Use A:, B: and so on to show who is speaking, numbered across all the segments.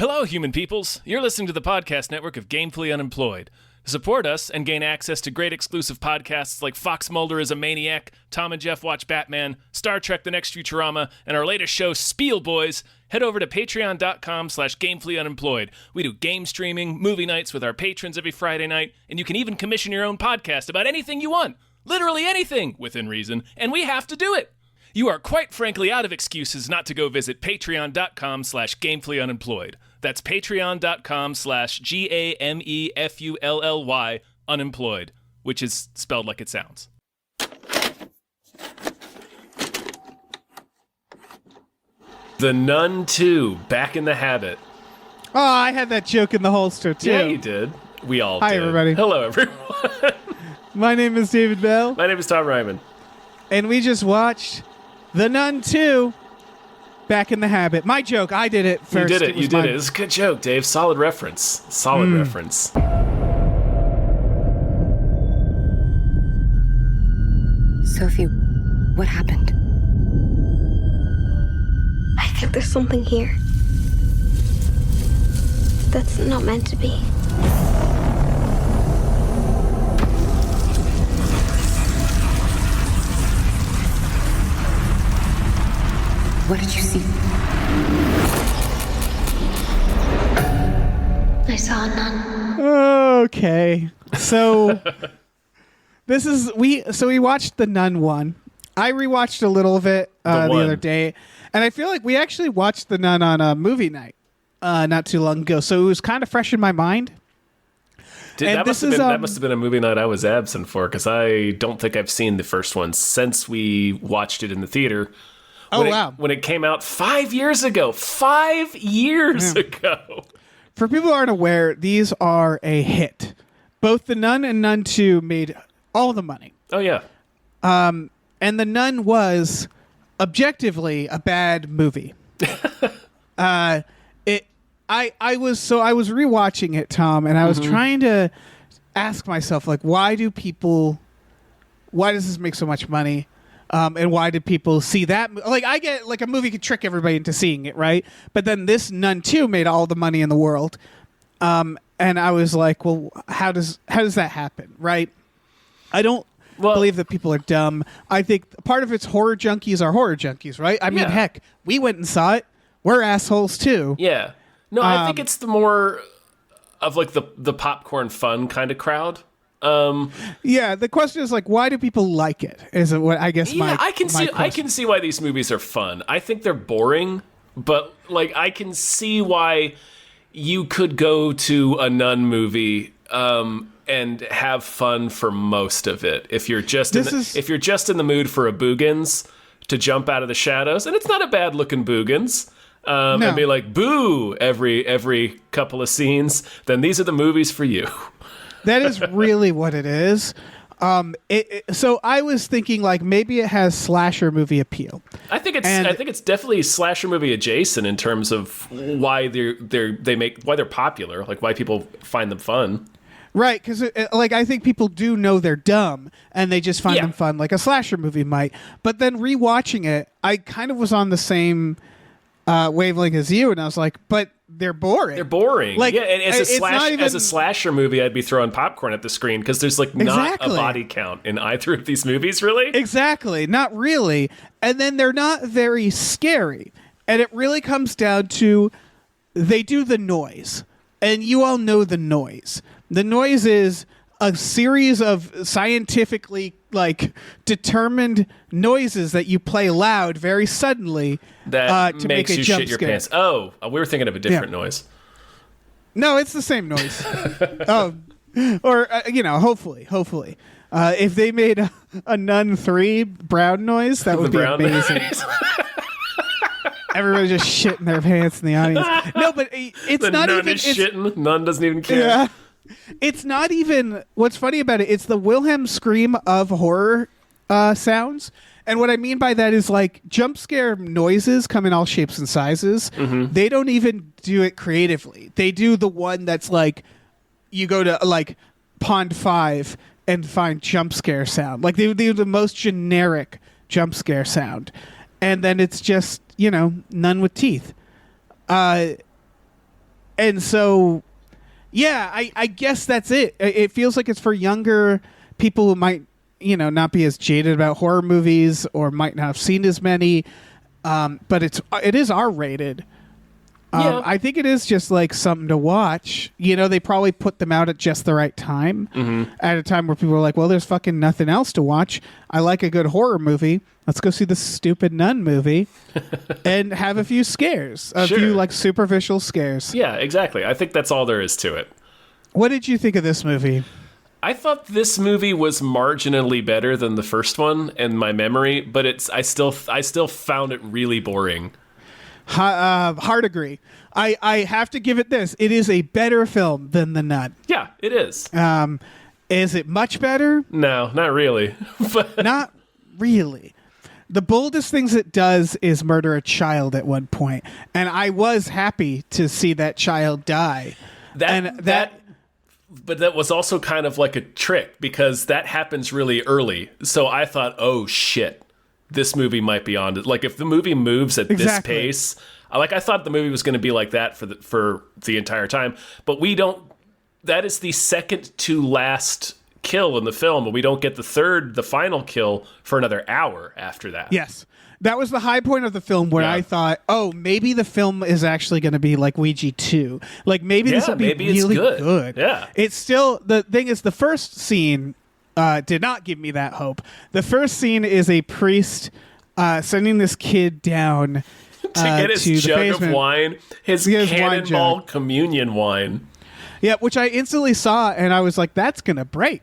A: Hello, human peoples. You're listening to the podcast network of Gamefully Unemployed. To support us and gain access to great exclusive podcasts like Fox Mulder is a Maniac, Tom and Jeff Watch Batman, Star Trek The Next Futurama, and our latest show, Spiel Boys, head over to patreon.com/gamefullyunemployed. We do game streaming, movie nights with our patrons every Friday night, and you can even commission your own podcast about anything you want. Literally anything, within reason, and we have to do it. You are quite frankly out of excuses not to go visit patreon.com/gamefullyunemployed. That's patreon.com/GAMEFULLY unemployed, which is spelled like it sounds. The Nun II, back in the habit.
B: Oh, I had that joke in the holster, too.
A: Yeah, you did. We all did.
B: Hi, everybody.
A: Hello, everyone.
B: My name is David Bell.
A: My name is Tom Ryman.
B: And we just watched The Nun II, back in the habit. My joke, I did it first.
A: You did it. It's a good joke, Dave. Solid reference. Reference.
C: Sophie, what happened?
D: I think there's something here that's not meant to be.
C: What did you see?
D: I saw a nun.
B: Okay. So we watched the Nun 1. I rewatched a little of it the other day, and I feel like we actually watched the Nun on a movie night not too long ago, so it was kind of fresh in my mind.
A: That must have been a movie night I was absent for, because I don't think I've seen the first one since we watched it in the theater. When it came out 5 years ago. 5 years ago.
B: For people who aren't aware, these are a hit. Both The Nun and Nun 2 made all the money.
A: Oh, yeah.
B: And The Nun was objectively a bad movie. I was rewatching it, Tom, and I was trying to ask myself, like, why does this make so much money? And why did people see that? Like, I get, like, a movie could trick everybody into seeing it, right? But then this Nun 2 made all the money in the world. And I was like, well, how does that happen, right? I don't believe that people are dumb. I think part of it's horror junkies are horror junkies, right? I mean, heck, we went and saw it. We're assholes, too.
A: Yeah. No, I think it's the more of, like, the popcorn fun kind of crowd.
B: Yeah, the question is, like, why do people like it? Is what I guess
A: I can see why these movies are fun. I think they're boring, but, like, I can see why you could go to a Nun movie and have fun for most of it if you're just in the mood for a Boogans to jump out of the shadows, and it's not a bad looking Boogans. And be like, boo, every couple of scenes, then these are the movies for you.
B: That is really what it is. So I was thinking, like, maybe it has slasher movie appeal.
A: I think it's definitely slasher movie adjacent in terms of why they're popular, like why people find them fun.
B: Right, because like, I think people do know they're dumb and they just find them fun, like a slasher movie might. But then rewatching it, I kind of was on the same wavelength as you, and I was like, but they're boring.
A: They're boring.
B: Like,
A: yeah, and as a slasher movie, I'd be throwing popcorn at the screen because there's like not a body count in either of these movies, really.
B: Exactly, not really. And then they're not very scary. And it really comes down to they do the noise. And you all know the noise. The noise is a series of scientifically, like, determined noises that you play loud very suddenly
A: that
B: to
A: makes
B: make a
A: you
B: jump
A: shit your
B: scare.
A: pants. Oh, we were thinking of a different noise.
B: No, it's the same noise. Or hopefully. If they made a Nun 3 brown noise, that would be amazing. Everybody just shitting their pants in the audience. No, but it's not
A: nun
B: even.
A: Is shitting. Nun doesn't even care.
B: Yeah. It's not even. What's funny about it? It's the Wilhelm scream of horror sounds. And what I mean by that is, like, jump scare noises come in all shapes and sizes. Mm-hmm. They don't even do it creatively. They do the one that's like, you go to like Pond 5 and find jump scare sound. Like, they do the most generic jump scare sound. And then it's just, nun with teeth. And so, yeah, I guess that's it. It feels like it's for younger people who might, not be as jaded about horror movies or might not have seen as many. But it is R-rated.
A: Yeah.
B: I think it is just like something to watch. They probably put them out at just the right time, at a time where people are like, well, there's fucking nothing else to watch. I like a good horror movie. Let's go see the stupid Nun movie and have a few scares, a few like superficial scares.
A: Yeah, exactly. I think that's all there is to it.
B: What did you think of this movie?
A: I thought this movie was marginally better than the first one in my memory, but I still found it really boring.
B: Hard agree. I have to give it this. It is a better film than The Nun.
A: Yeah, it is.
B: Is it much better?
A: No, not really. But
B: Not really. The boldest things it does is murder a child at one point, and I was happy to see that child die.
A: But that was also kind of like a trick because that happens really early. So I thought, oh shit, this movie might be on. Like if the movie moves at this pace, I thought the movie was going to be like that for the entire time. But we don't. That is the second to last kill in the film, and we don't get the final kill for another hour after that.
B: Yes. That was the high point of the film where I thought, oh, maybe the film is actually going to be like Ouija 2. Like maybe this will be really good.
A: Yeah.
B: It's still, the thing is, the first scene did not give me that hope. The first scene is a priest sending this kid down
A: to get his jug of wine, his cannonball communion wine.
B: Yeah, which I instantly saw, and I was like, that's going to break.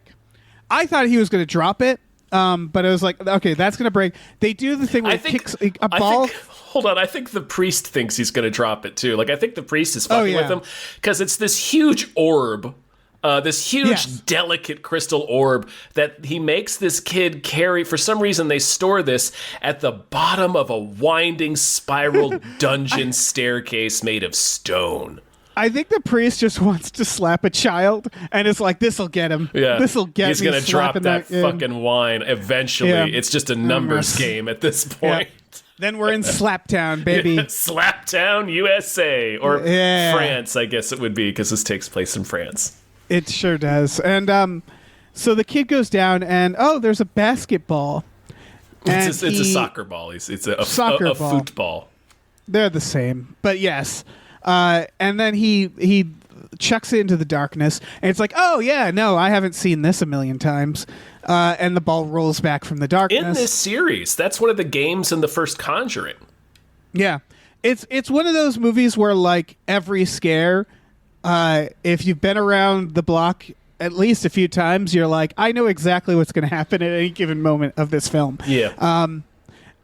B: I thought he was going to drop it, but I was like, okay, that's going to break. They do the thing where he kicks a ball.
A: Hold on, I think the priest thinks he's going to drop it, too. Like, I think the priest is fucking with him, because it's this huge orb, this huge, delicate crystal orb that he makes this kid carry. For some reason, they store this at the bottom of a winding spiral dungeon staircase made of stone.
B: I think the priest just wants to slap a child, and it's like, this'll get him.
A: Yeah.
B: This'll get him.
A: He's going to drop that fucking wine eventually. Yeah. It's just a numbers game at this point.
B: Yeah. Then we're in Slaptown, baby.
A: Slaptown, USA. Or France, I guess it would be, because this takes place in France.
B: It sure does. And so the kid goes down, and, there's a basketball.
A: It's a soccer ball. It's a football.
B: They're the same. But yes. And then he chucks it into the darkness, and it's like, oh yeah, no, I haven't seen this a million times. And the ball rolls back from the darkness.
A: In this series, that's one of the games in the first Conjuring.
B: Yeah, it's one of those movies where like every scare, if you've been around the block at least a few times, you're like, I know exactly what's going to happen at any given moment of this film.
A: Yeah.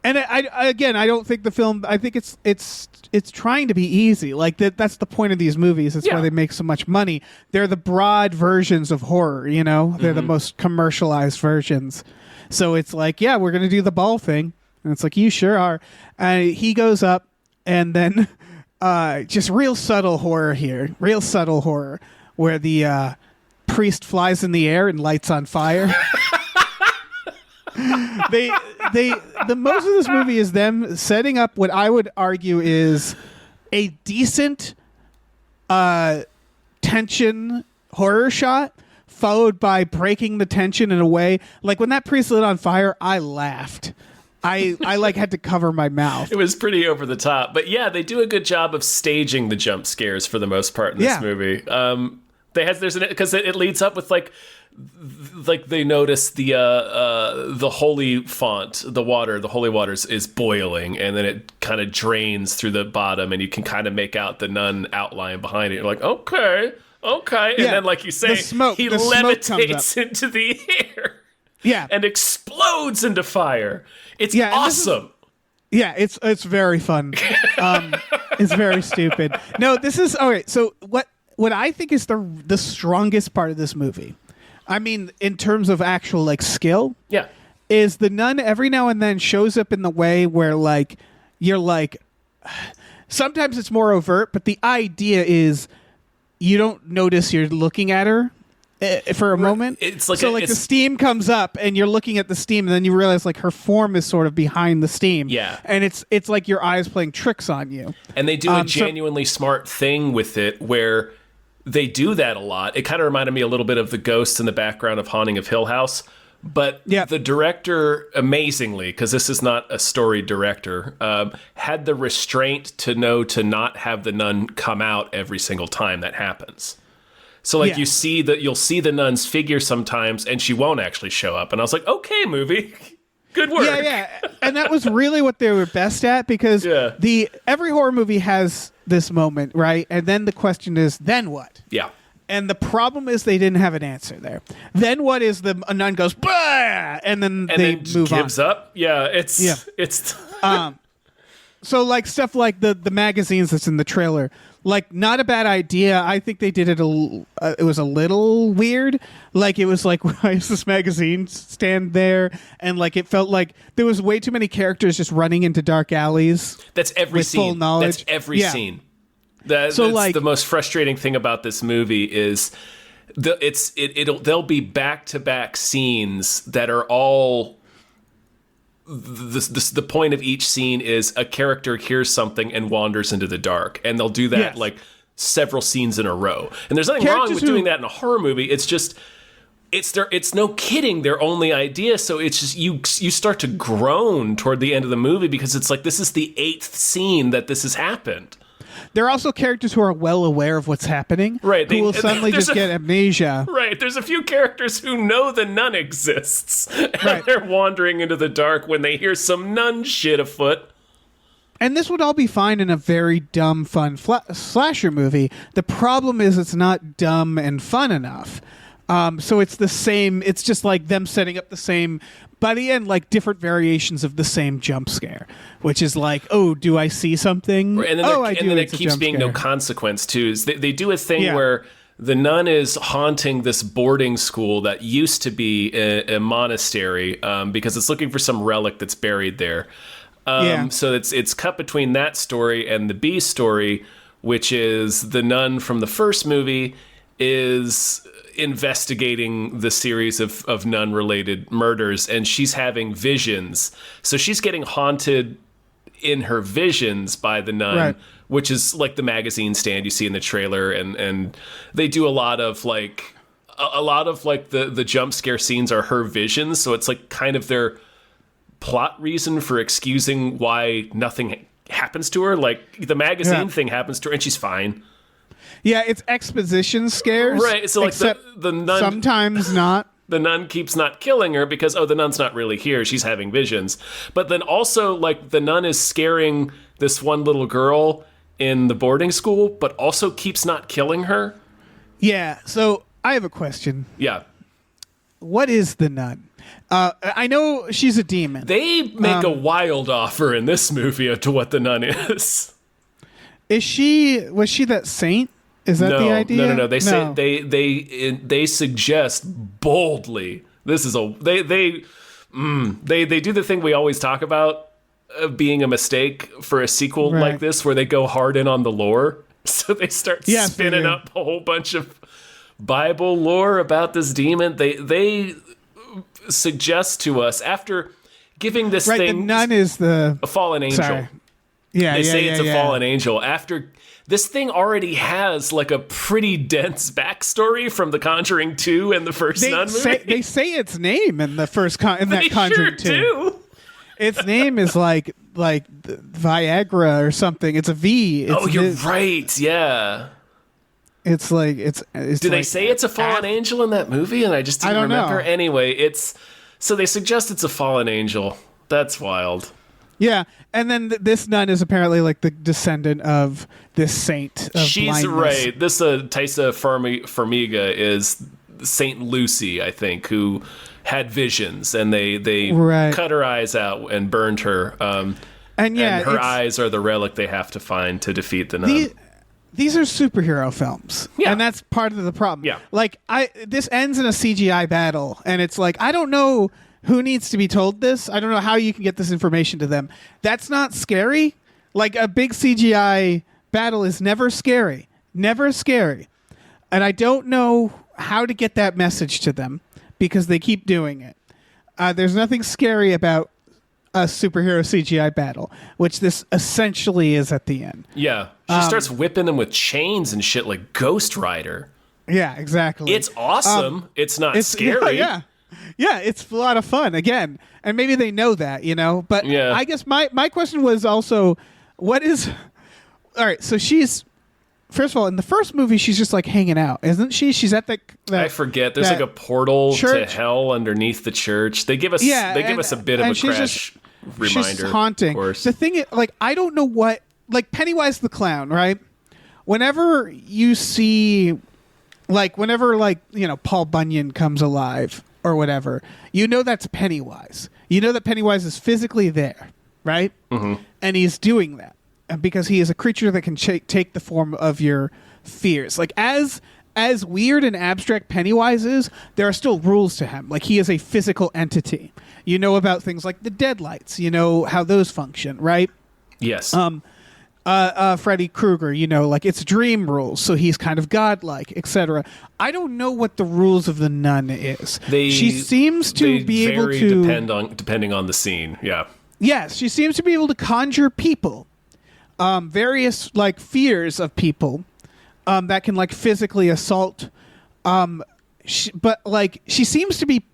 B: And I don't think the film. I think it's trying to be easy. Like that's the point of these movies. That's why they make so much money. They're the broad versions of horror. They're the most commercialized versions. So it's like, yeah, we're gonna do the ball thing, and it's like, you sure are. And he goes up, and then just real subtle horror here. Real subtle horror where the priest flies in the air and lights on fire. The most of this movie is them setting up what I would argue is a decent tension horror shot, followed by breaking the tension in a way like when that priest lit on fire, I laughed. I like had to cover my mouth.
A: It was pretty over the top, but yeah, they do a good job of staging the jump scares for the most part in this movie. Because it leads up with like they notice the holy font, the holy waters is boiling, and then it kind of drains through the bottom, and you can kind of make out the nun outline behind it. You're like, okay, and then like you say, he levitates into the air, and explodes into fire. It's awesome.
B: It's very fun. It's very stupid. No, this is all right. So what I think is the strongest part of this movie, I mean, in terms of actual like skill, is the nun every now and then shows up in the way where like you're like, sometimes it's more overt, but the idea is you don't notice you're looking at her, for a moment.
A: It's like
B: the steam comes up and you're looking at the steam and then you realize like her form is sort of behind the steam.
A: Yeah.
B: And it's like your eyes playing tricks on you.
A: And they do a genuinely smart thing with it where they do that a lot. It kind of reminded me a little bit of the ghosts in the background of Haunting of Hill House. But the director, amazingly, because this is not a story director, had the restraint to know to not have the nun come out every single time that happens. So like you'll see the nun's figure sometimes, and she won't actually show up. And I was like, okay, movie, good work.
B: Yeah. And that was really what they were best at, because every horror movie has this moment, right? And then the question is, then what? Yeah. And the problem is they didn't have an answer there. Then what is a nun goes, bah! And then they move on.
A: Gives up. Yeah, it's
B: so like stuff like the magazines that's in the trailer, like not a bad idea. I think they did it it was a little weird. Like it was like, why is this magazine stand there? And like it felt like there was way too many characters just running into dark alleys.
A: That's every
B: with
A: scene.
B: Full knowledge.
A: That's every scene. That's the most frustrating thing about this movie is there'll be back-to-back scenes that are all the point of each scene is a character hears something and wanders into the dark, and they'll do that like several scenes in a row. And there's nothing wrong with doing that in a horror movie. It's just it's no kidding their only idea. So it's just you start to groan toward the end of the movie because it's like this is the 8th scene that this has happened.
B: There are also characters who are well aware of what's happening, right? Who will suddenly just get amnesia.
A: Right. There's a few characters who know the nun exists. And they're wandering into the dark when they hear some nun shit afoot.
B: And this would all be fine in a very dumb, fun slasher movie. The problem is it's not dumb and fun enough. So it's the same. It's just like them setting up the same, by the end, like different variations of the same jump scare, which is like, oh, do I see something?
A: And then
B: I do.
A: And then it keeps being no consequence too. Is they do a thing where the nun is haunting this boarding school that used to be a monastery because it's looking for some relic that's buried there. So it's cut between that story and the B story, which is the nun from the first movie is investigating the series of nun-related murders, and she's having visions. So she's getting haunted in her visions by the nun, which is like the magazine stand you see in the trailer, and they do a lot of the jump scare scenes are her visions, so it's like kind of their plot reason for excusing why nothing happens to her. Like the magazine thing happens to her and she's fine.
B: Yeah, it's exposition scares.
A: Right, so like the nun...
B: Sometimes not.
A: The nun keeps not killing her because, the nun's not really here. She's having visions. But then also, like, the nun is scaring this one little girl in the boarding school, but also keeps not killing her.
B: Yeah, so I have a question.
A: Yeah.
B: What is the nun? I know she's a demon.
A: They make a wild offer in this movie as to what the nun is. Was she that saint? Is that the idea? No. They suggest boldly. This is they do the thing we always talk about of being a mistake for a sequel like this, where they go hard in on the lore. So they start spinning up a whole bunch of Bible lore about this demon. They suggest to us after giving this thing.
B: The nun is a
A: fallen angel.
B: Sorry. They
A: say it's a fallen angel after. This thing already has like a pretty dense backstory from The Conjuring 2 and the first Nun movie.
B: They say its name in the first Conjuring 2.
A: Do.
B: Its name is like Viagra or something. It's a V.
A: You're right. Yeah.
B: It's like it's.
A: Did they say it's a fallen angel in that movie? And I just didn't remember. Know. Anyway, so they suggest it's a fallen angel. That's wild.
B: Yeah, and then this nun is apparently like the descendant of this saint of
A: She's
B: blindness.
A: Right. This Taissa Farmiga is Saint Lucy, I think, who had visions, and they cut her eyes out and burned her. And her eyes are the relic they have to find to defeat the nun.
B: These are superhero films, and that's part of the problem. Yeah, like this ends in a CGI battle, and it's like I don't know who needs to be told this. I don't know how you can get this information to them. That's not scary. Like a big CGI battle is never scary, and I don't know how to get that message to them because they keep doing it. There's nothing scary about a superhero CGI battle, which this essentially is at the end.
A: Yeah. She starts whipping them with chains and shit like Ghost Rider.
B: Yeah, exactly.
A: It's awesome. It's not scary.
B: Yeah. Yeah, it's a lot of fun, again. And maybe they know that, But
A: Yeah.
B: I guess my question was also, what is... All right, so she's... First of all, in the first movie, she's just like hanging out, isn't she? She's at the...
A: I forget. There's like a portal
B: church.
A: to hell underneath the church. They give us a bit of a crash reminder.
B: She's haunting.
A: Of course.
B: The thing is, like, I don't know what... Like, Pennywise the Clown, right? Whenever you see... Like, whenever, like, Paul Bunyan comes alive or whatever, that's Pennywise. You know that Pennywise is physically there, right? Mm-hmm. And he's doing that because he is a creature that can take the form of your fears. Like, as weird and abstract Pennywise is, there are still rules to him. Like, he is a physical entity. You know about things like the deadlights. You know how those function, right?
A: Yes.
B: Freddy Krueger, like it's dream rules, so he's kind of godlike, etc. I don't know what the rules of the nun is. She seems to be able to
A: depending on the scene. Yeah.
B: Yes, she seems to be able to conjure people, various like fears of people that can like physically assault. But like she seems to be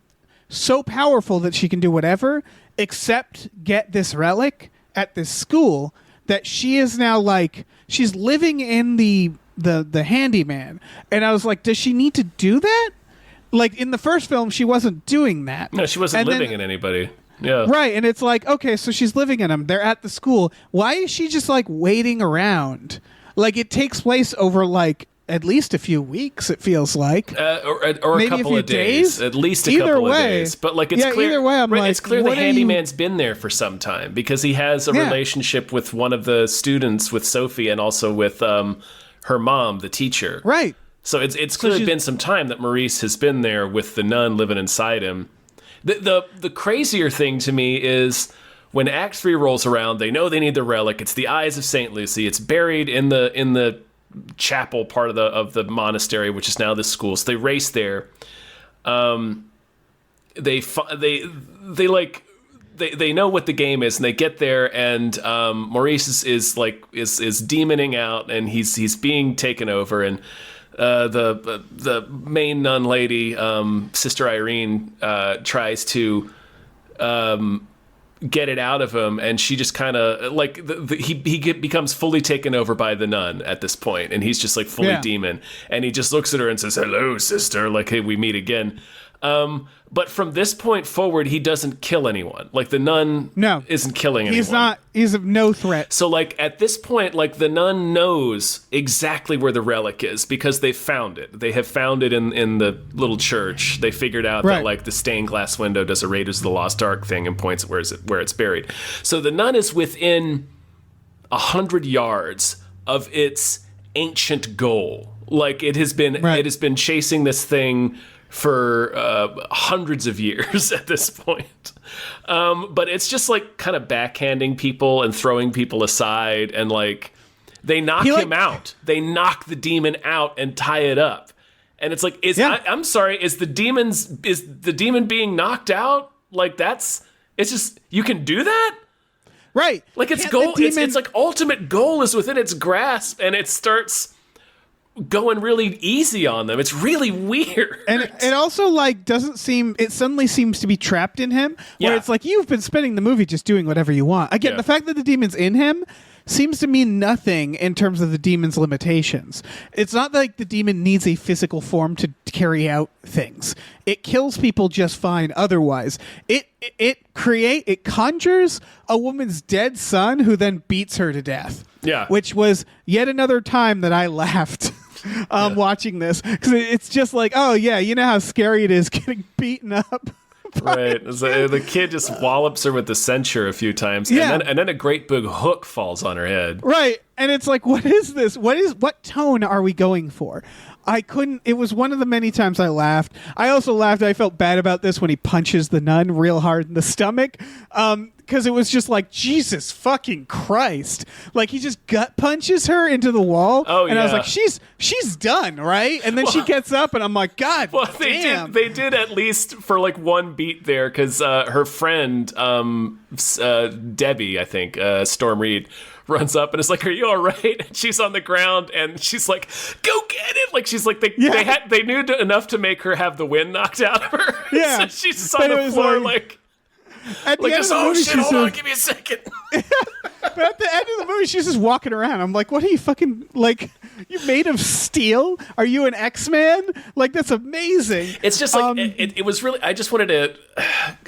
B: so powerful that she can do whatever except get this relic at this school. That she is now like she's living in the handyman, and I was like, does she need to do that? Like in the first film, she wasn't doing that.
A: No, she wasn't living in anybody. Yeah,
B: right. And it's like, okay, so she's living in them. They're at the school. Why is she just like waiting around? Like it takes place over like at least a few weeks. It feels like,
A: or
B: maybe
A: a couple of days. At least a couple of days. But like it's clear.
B: Either way, I'm like,
A: it's clear the handyman's been there for some time because he has a relationship with one of the students, with Sophie, and also with her mom, the teacher.
B: Right.
A: So it's clearly been some time that Maurice has been there with the nun living inside him. The crazier thing to me is when Act 3 rolls around, they know they need the relic. It's the Eyes of Saint Lucy. It's buried in the chapel part of the monastery, which is now this school. So they race there. They know what the game is, and they get there, and Maurice is demoning out, and he's being taken over, and the main nun lady, Sister Irene, tries to get it out of him, and she just kind of like he becomes fully taken over by the nun at this point, and he's just like fully demon, and he just looks at her and says, "Hello, sister," like, "Hey, we meet again." But from this point forward, he doesn't kill anyone. Like the nun isn't killing anyone.
B: He's of no threat.
A: So like at this point, like the nun knows exactly where the relic is because they found it. They have found it in the little church. They figured out that like the stained glass window does a Raiders of the Lost Ark thing and points at where it's buried. So the nun is within 100 yards of its ancient goal. Like it has been chasing this thing for hundreds of years at this point. But it's just like kind of backhanding people and throwing people aside, and like they knock him out. They knock the demon out and tie it up. And it's like, I'm sorry, is the demon being knocked out? Like it's just, you can do that?
B: Right.
A: Like its goal, it's like ultimate goal is within its grasp, and it starts going really easy on them. It's really weird.
B: And it also like it suddenly seems to be trapped in him, where it's like you've been spending the movie just doing whatever you want. Again, the fact that the demon's in him seems to mean nothing in terms of the demon's limitations. It's not like the demon needs a physical form to carry out things. It kills people just fine otherwise. It conjures a woman's dead son who then beats her to death.
A: Yeah.
B: Which was yet another time that I laughed watching this, because it's just like, oh yeah, you know how scary it is getting beaten up.
A: Right. So the kid just wallops her with the censure a few times, and then a great big hook falls on her head.
B: Right. And it's like, what is this? What tone are we going for? It was one of the many times I laughed. I also laughed. I felt bad about this when he punches the nun real hard in the stomach. because it was just like, Jesus fucking Christ. Like, he just gut punches her into the wall.
A: Oh,
B: and I was
A: yeah.
B: like, she's done, right? And then she gets up, and I'm like, God damn.
A: They did at least for like one beat there, because her friend, Debbie, I think, Storm Reed, runs up and is like, "Are you all right?" And she's on the ground, and she's like, "Go get it!" Like, she's like, they knew enough to make her have the wind knocked out of her.
B: Yeah.
A: So she's just on the floor, like
B: at the end of the
A: oh
B: movie,
A: shit, hold on, give me a second.
B: But at the end of the movie, she's just walking around. I'm like, what are you fucking, like, you made of steel? Are you an X-Man? Like, that's amazing.
A: It's just like, it was really, I just wanted to,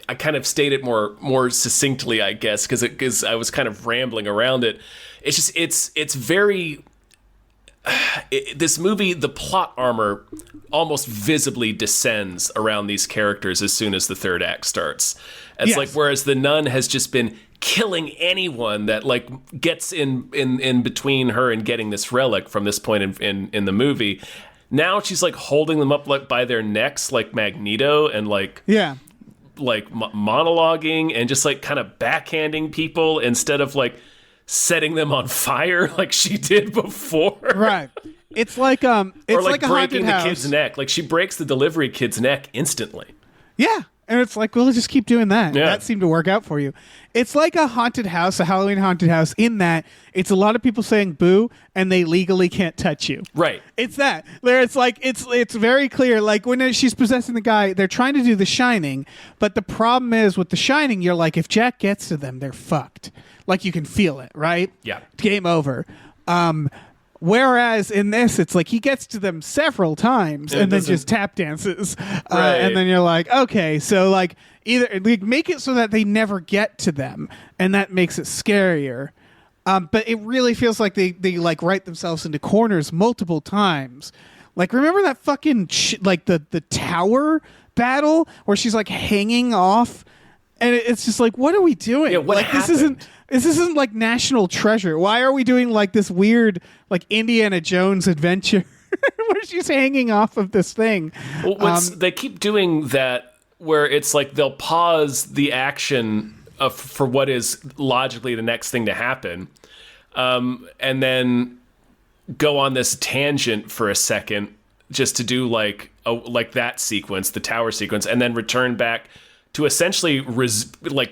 A: I kind of state it more succinctly, I guess, because I was kind of rambling around it. It's just, it's very, this movie, the plot armor almost visibly descends around these characters as soon as the third act starts. It's like, whereas the nun has just been killing anyone that like gets in between her and getting this relic from this point in the movie. Now she's like holding them up like by their necks like Magneto, and like monologuing and just like kind of backhanding people instead of like setting them on fire like she did before.
B: Right. It's like it's
A: or like
B: a haunted
A: breaking the
B: house.
A: kid's neck. Like, she breaks the delivery kid's neck instantly.
B: Yeah. And it's like, well, just keep doing that.
A: Yeah.
B: That seemed to work out for you. It's like a haunted house, a Halloween haunted house, in that it's a lot of people saying boo, and they legally can't touch you.
A: Right.
B: It's that. There, it's like, it's very clear. Like, when she's possessing the guy, they're trying to do The Shining, but the problem is with The Shining, you're like, if Jack gets to them, they're fucked. Like, you can feel it, right?
A: Yeah.
B: Game over. Whereas in this, it's like he gets to them several times and then just tap dances.
A: Right.
B: And then you're like, okay, so like either like, make it so that they never get to them, and that makes it scarier. But it really feels like they like write themselves into corners multiple times. Like, remember that fucking like the tower battle where she's like hanging off, and it's just like, what are we doing?
A: Yeah, what
B: like
A: happened?
B: This isn't like National Treasure. Why are we doing like this weird like Indiana Jones adventure where she's hanging off of this thing?
A: Well, they keep doing that where it's like they'll pause the action for what is logically the next thing to happen, and then go on this tangent for a second just to do like that sequence, the tower sequence, and then return back to essentially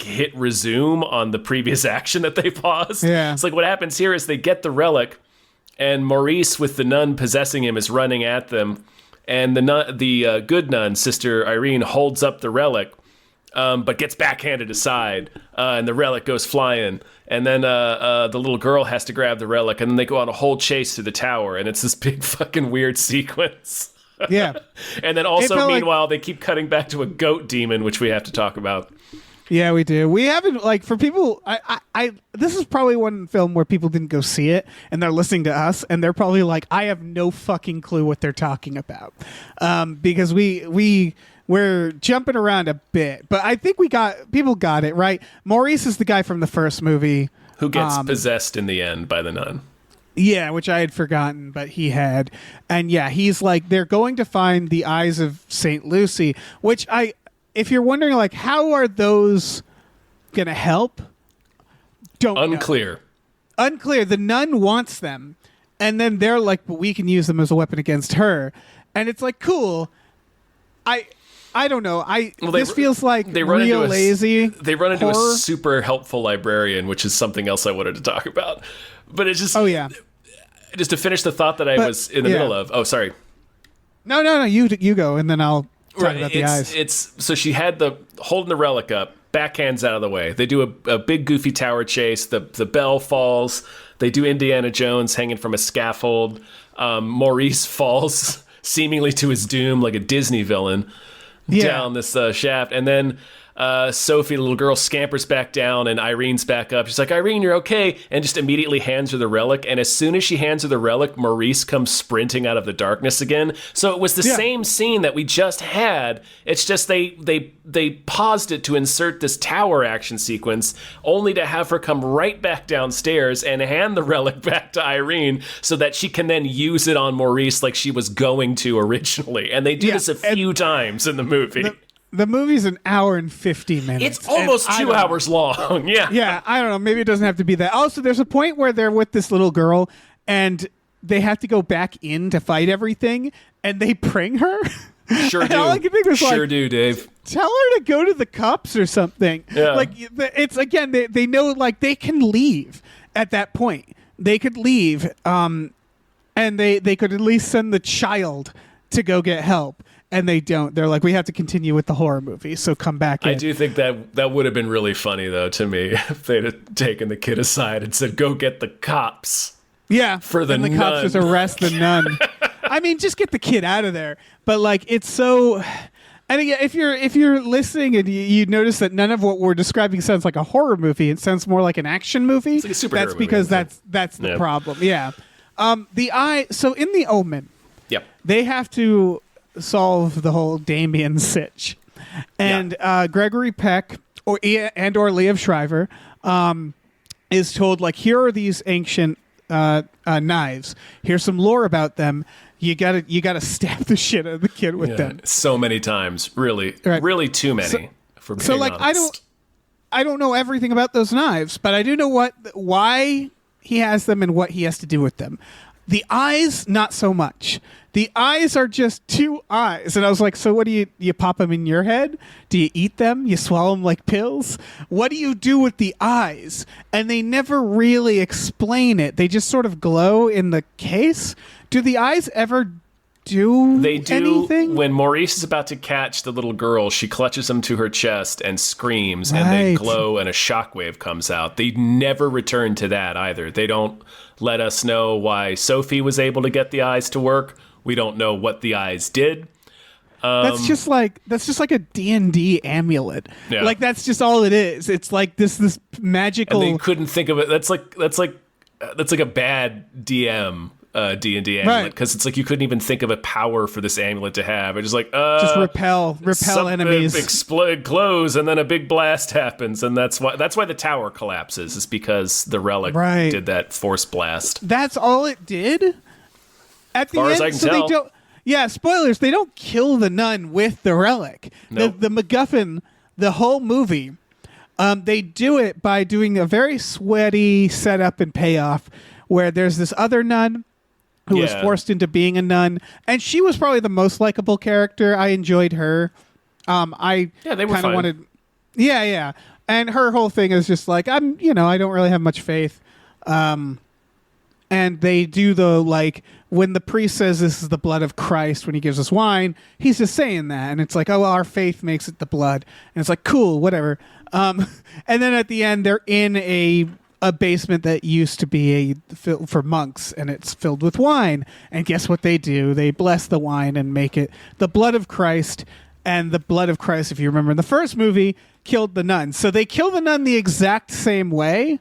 A: hit resume on the previous action that they paused.
B: Yeah.
A: It's like what happens here is they get the relic, and Maurice, with the nun possessing him, is running at them, and the good nun, Sister Irene, holds up the relic, but gets backhanded aside, and the relic goes flying. And then the little girl has to grab the relic, and then they go on a whole chase through the tower, and it's this big fucking weird sequence.
B: Yeah.
A: And then also, meanwhile,
B: like,
A: they keep cutting back to a goat demon, which we have to talk about.
B: Yeah, we do. We haven't, like, for people, I this is probably one film where people didn't go see it, and they're listening to us, and they're probably like, I have no fucking clue what they're talking about. Because we're jumping around a bit, but I think people got it, right? Maurice is the guy from the first movie.
A: Who gets possessed in the end by the nun.
B: Yeah, which I had forgotten, but he had. And yeah, he's like, they're going to find the eyes of St. Lucy, which if you're wondering, like, how are those going to help?
A: Unclear.
B: Unclear. The nun wants them, and then they're like, but we can use them as a weapon against her. And it's like, cool. I don't know. This feels like real lazy.
A: They run into
B: horror.
A: a super helpful librarian, which is something else I wanted to talk about. But it's just...
B: Oh, yeah.
A: Just to finish the thought that I was in the middle of. Oh, sorry.
B: No. You go, and then I'll talk about the eyes.
A: So she had holding the relic up, backhands out of the way. They do a big goofy tower chase. The bell falls. They do Indiana Jones hanging from a scaffold. Maurice falls seemingly to his doom like a Disney villain down this shaft. And then Sophie, the little girl, scampers back down, and Irene's back up. She's like, Irene, you're okay, and just immediately hands her the relic. And as soon as she hands her the relic, Maurice comes sprinting out of the darkness again. So it was the same scene that we just had. It's just they paused it to insert this tower action sequence, only to have her come right back downstairs and hand the relic back to Irene so that she can then use it on Maurice like she was going to originally. And they do this a few times in the movie.
B: The movie's an hour and 50 minutes.
A: It's almost 2 hours long. Yeah.
B: Yeah, I don't know. Maybe it doesn't have to be that. Also, there's a point where they're with this little girl and they have to go back in to fight everything, and they pring her.
A: Sure do.
B: All I can think was
A: sure do, Dave.
B: Tell her to go to the cops or something.
A: Yeah.
B: Like, it's, again, they know, like, they can leave at that point. They could leave, and they could at least send the child to go get help. And they don't. They're like, we have to continue with the horror movie, so come back in.
A: I do think that would have been really funny, though, to me, if they'd have taken the kid aside and said, go get the cops.
B: Yeah.
A: For the
B: and the
A: nun.
B: cops just arrest the nun. I mean, just get the kid out of there. But, like, it's so... And again, if you're listening and you notice that none of what we're describing sounds like a horror movie, it sounds more like an action movie.
A: It's like a superhero
B: that's because
A: movie,
B: that's the problem. Yeah. So in The Omen,
A: Yep.
B: they have to solve the whole Damien sitch, and Gregory Peck or Liev Schreiber is told, like, here are these ancient knives. Here's some lore about them. You gotta stab the shit out of the kid with them.
A: So many times, really,
B: Right.
A: really too many. For being
B: So, like,
A: honest.
B: I don't know everything about those knives, but I do know why he has them and what he has to do with them. The eyes, not so much. The eyes are just two eyes. And I was like, so what do you pop them in your head? Do you eat them? You swallow them like pills? What do you do with the eyes? And they never really explain it. They just sort of glow in the case. Do the eyes ever do
A: They do.
B: anything?
A: When Maurice is about to catch the little girl, she clutches him to her chest and screams, and they
B: Right.
A: glow, and a shockwave comes out. They never return to that either. They don't let us know why Sophie was able to get the eyes to work. We don't know what the eyes did.
B: That's just like a D&D amulet.
A: Yeah.
B: Like, that's just all it is. It's like this magical.
A: And they couldn't think of it. That's like a bad DM D&D amulet,
B: Right.
A: because it's like you couldn't even think of a power for this amulet to have. It's just like
B: just repel enemies.
A: explode, close, and then a big blast happens, and that's why the tower collapses. Is because the relic
B: Right.
A: did that force blast.
B: That's all it did. At the
A: far
B: end,
A: as I can
B: so
A: tell.
B: they don't. Yeah, spoilers. They don't kill the nun with the relic.
A: Nope.
B: The MacGuffin, the whole movie. They do it by doing a very sweaty setup and payoff, where there's this other nun who was
A: Yeah.
B: forced into being a nun, and she was probably the most likable character. I enjoyed her.
A: Yeah, they were
B: kind of
A: fine.
B: wanted. Yeah, and her whole thing is just like, I don't really have much faith. And they do when the priest says this is the blood of Christ when he gives us wine, he's just saying that, and it's like, oh, well, our faith makes it the blood, and it's like, cool, whatever. And then at the end, they're in a basement that used to be for monks, and it's filled with wine. And guess what they do? They bless the wine and make it the blood of Christ. And the blood of Christ, if you remember in the first movie, killed the nun. So they kill the nun the exact same way.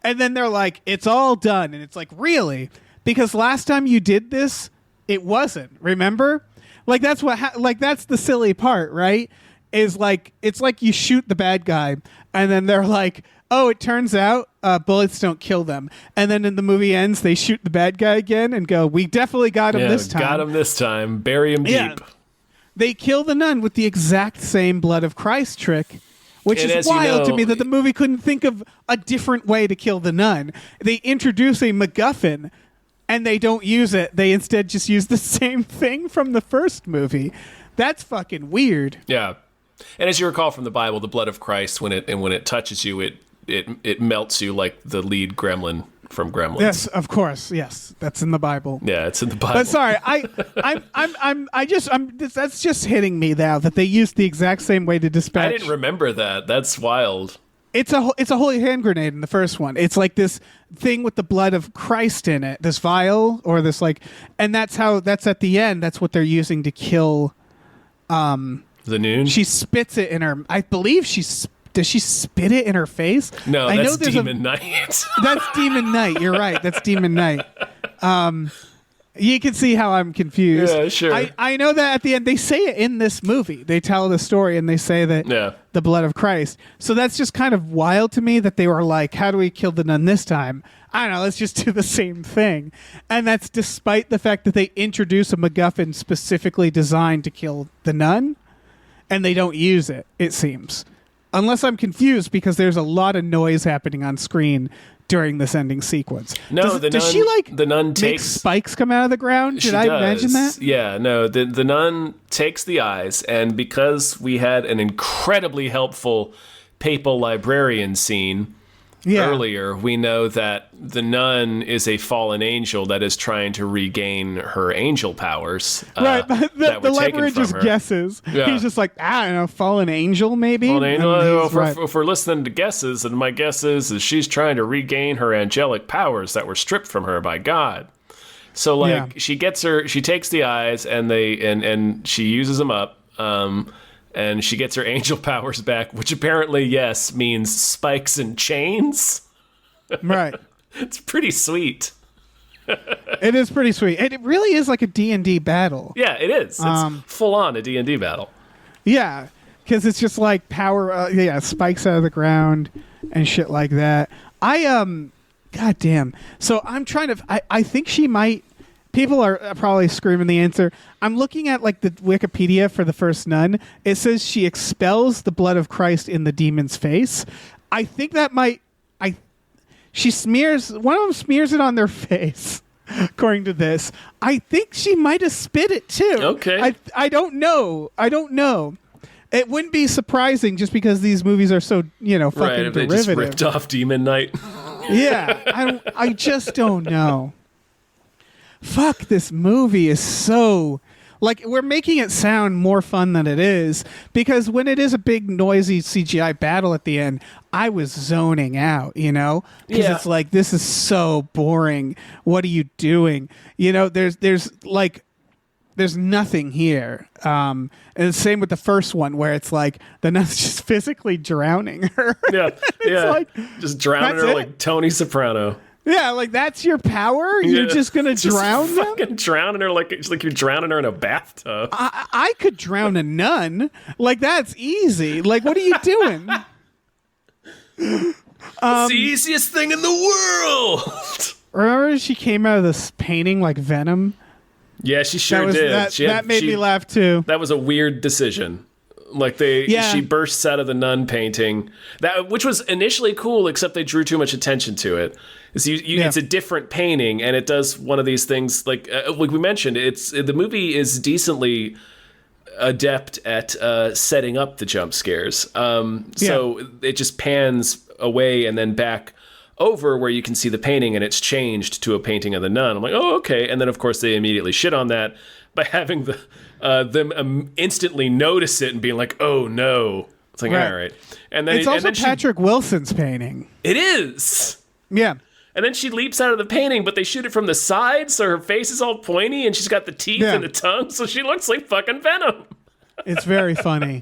B: And then they're like, it's all done. And it's like, really? Because last time you did this, it wasn't. Remember? Like, that's that's the silly part, right? Is like, it's like you shoot the bad guy, and then they're like, oh, it turns out bullets don't kill them. And then in the movie ends, they shoot the bad guy again and go, we definitely got him this time.
A: Got him this time. Bury him
B: Yeah.
A: deep.
B: They kill the nun with the exact same blood of Christ trick, which
A: And
B: is
A: as you
B: wild to
A: know-
B: me that the movie couldn't think of a different way to kill the nun. They introduce a MacGuffin, and they don't use it. They instead just use the same thing from the first movie. That's fucking weird.
A: Yeah. And as you recall from the Bible, the blood of Christ, when it touches you, it melts you like the lead gremlin from Gremlins.
B: Yes, of course. Yes, that's in the Bible.
A: Yeah, it's in the Bible.
B: But sorry, that's just hitting me now that they used the exact same way to dispatch.
A: I didn't remember that. That's wild.
B: It's a holy hand grenade in the first one. It's like this thing with the blood of Christ in it, this vial or this and that's at the end. That's what they're using to kill.
A: The Nun?
B: She spits it in her. I believe does she spit it in her face?
A: No,
B: I
A: that's
B: know there's
A: Demon Knight.
B: That's Demon Knight. You're right. That's Demon Knight. You can see how I'm confused.
A: Yeah, sure.
B: I know that at the end they say it in this movie. They tell the story and they say that the blood of Christ. So that's just kind of wild to me that they were like, how do we kill the nun this time? I don't know. Let's just do the same thing. And that's despite the fact that they introduce a MacGuffin specifically designed to kill the nun. and they don't use it, it seems. Unless I'm confused, because there's a lot of noise happening on screen during this ending sequence.
A: No,
B: does she
A: the nun
B: make
A: takes
B: spikes come out of the ground? Did I imagine that?
A: Yeah, no, the nun takes the eyes, and because we had an incredibly helpful papal librarian scene earlier, we know that the nun is a fallen angel that is trying to regain her angel powers.
B: Right, but the librarian just
A: her.
B: guesses.
A: Yeah.
B: He's just like, I don't know, fallen angel maybe?
A: Fallen angel,
B: right.
A: if we're listening to guesses, and my guess is she's trying to regain her angelic powers that were stripped from her by God. So like she takes the eyes and and she uses them up. And she gets her angel powers back, which apparently, yes, means spikes and chains.
B: Right.
A: It's pretty sweet.
B: It is pretty sweet. And it really is like a D&D battle.
A: Yeah, it is. It's full on a D&D battle.
B: Yeah, because it's just like power, spikes out of the ground and shit like that. God damn. So I'm trying to, I think she might, people are probably screaming the answer. I'm looking at like the Wikipedia for the first nun. It says she expels the blood of Christ in the demon's face. I think that might, one of them smears it on their face, according to this. I think she might have spit it too.
A: Okay.
B: I don't know. It wouldn't be surprising just because these movies are so, fucking
A: Right, if they
B: derivative.
A: just ripped off Demon Knight.
B: Yeah, I just don't know. Fuck, this movie is so... Like, we're making it sound more fun than it is, because when it is a big, noisy CGI battle at the end, I was zoning out, Because it's like, this is so boring. What are you doing? There's nothing here. And the same with the first one, where it's like, the nun's just physically drowning her.
A: Yeah, yeah.
B: like,
A: just drowning her like Tony Soprano.
B: Yeah, like that's your power? You're just going to drown them?
A: Fucking drowning her like you're drowning her in a bathtub.
B: I could drown a nun. Like, that's easy. Like, what are you doing?
A: It's the easiest thing in the world.
B: Remember she came out of this painting like Venom?
A: Yeah, she sure did.
B: That made me laugh too.
A: That was a weird decision. Like she bursts out of the nun painting, which was initially cool, except they drew too much attention to it. It's a different painting, and it does one of these things like we mentioned. The movie is decently adept at setting up the jump scares. So it just pans away and then back over where you can see the painting, and it's changed to a painting of the nun. I'm like, oh, okay. And then of course they immediately shit on that by having them instantly notice it and being like, oh no. It's like, all right. And then
B: it's also Patrick Wilson's painting.
A: It is.
B: Yeah.
A: And then she leaps out of the painting, but they shoot it from the side, so her face is all pointy, and she's got the teeth and the tongue, so she looks like fucking Venom.
B: It's very funny.